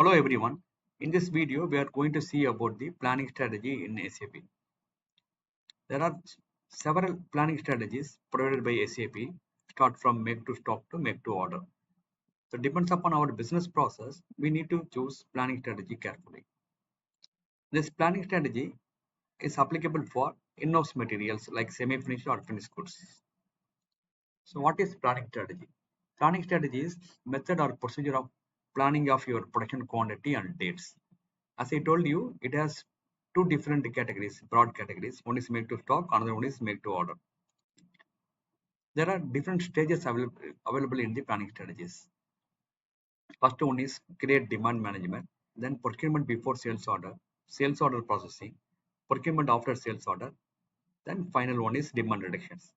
Hello everyone. In this video, we are going to see about the planning strategy in SAP. There are several planning strategies provided by SAP, start from make to stock to make to order. So depends upon our business process, we need to choose planning strategy carefully. This planning strategy is applicable for in-house materials like semi-finished or finished goods. So what is planning strategy? Planning strategy is method or procedure of planning of your production quantity and dates. As I told you, it has two different categories, broad categories. One is make to stock, another one is make to order. There are different stages available in the planning strategies. First one is create demand management, then procurement before sales order processing, procurement after sales order, then final one is demand reductions.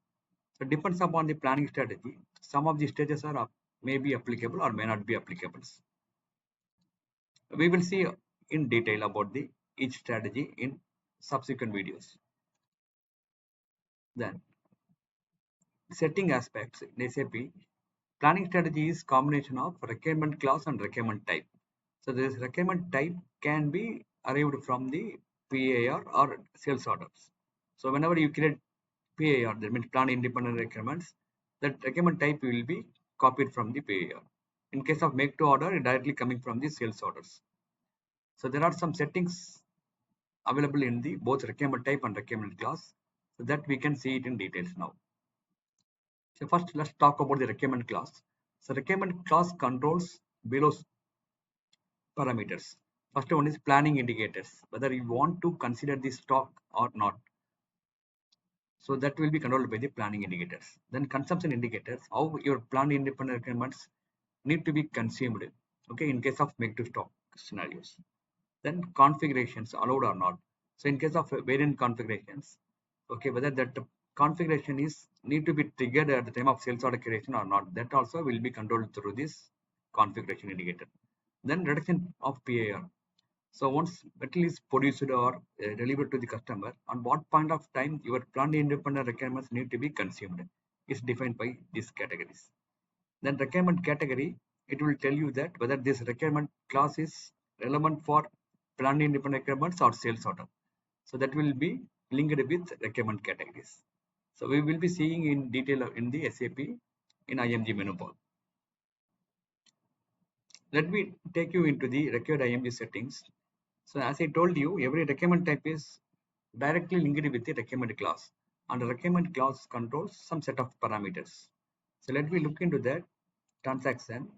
So it depends upon the planning strategy. Some of the stages are may be applicable or may not be applicable. We will see in detail about the each strategy in subsequent videos. Then setting aspects in SAP, planning strategy is combination of requirement class and requirement type. So this requirement type can be arrived from the PAR or sales orders. So whenever you create PAR, that means plan independent requirements, that requirement type will be copied from the PAR. In case of make to order, it directly coming from the sales orders. So there are some settings available in the both requirement type and requirement class, so that we can see it in details now. So first let's talk about the requirement class. So requirement class controls below parameters. First one is planning indicators, whether you want to consider the stock or not. So that will be controlled by the planning indicators. Then consumption indicators, how your planned independent requirements need to be consumed, okay, in case of make to stock scenarios. Then configurations allowed or not. So in case of variant configurations, okay, whether that configuration is need to be triggered at the time of sales order creation or not, that also will be controlled through this configuration indicator. Then reduction of PAR. So once material is produced or delivered to the customer, on what point of time your planned independent requirements need to be consumed is defined by these categories. Then requirement category, it will tell you that whether this requirement class is relevant for planned independent requirements or sales order. So that will be linked with requirement categories. So we will be seeing in detail in the SAP in IMG menu bar. Let me take you into the required IMG settings. So as I told you, every requirement type is directly linked with the requirement class, and the requirement class controls some set of parameters. So let me look into that transaction.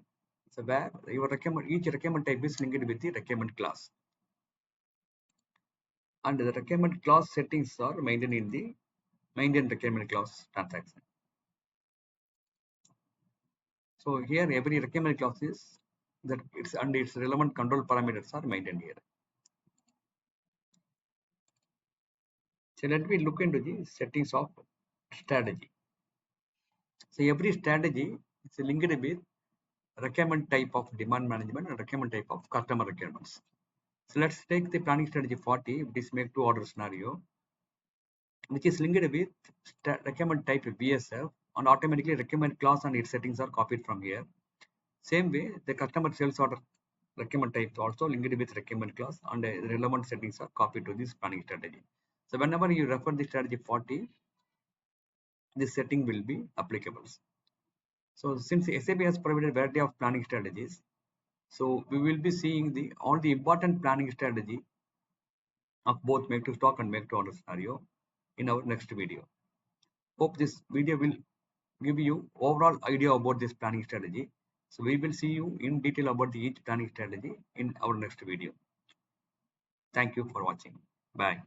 So where your each requirement type is linked with the requirement class, and the requirement class settings are maintained in the maintain requirement class transaction. So here every requirement class is that its relevant control parameters are maintained here. So let me look into the settings of strategy. So every strategy is linked with requirement type of demand management and requirement type of customer requirements. So let's take the planning strategy 40, which is make to order scenario, which is linked with requirement type BSF, and automatically requirement class and its settings are copied from here. Same way, the customer sales order requirement type also linked with requirement class, and the relevant settings are copied to this planning strategy. So whenever you refer the strategy 40, this setting will be applicable. So since SAP has provided a variety of planning strategies, so we will be seeing all the important planning strategy of both make to stock and make to order scenario in our next video. Hope this video will give you overall idea about this planning strategy. So we will see you in detail about each planning strategy in our next video. Thank you for watching. Bye.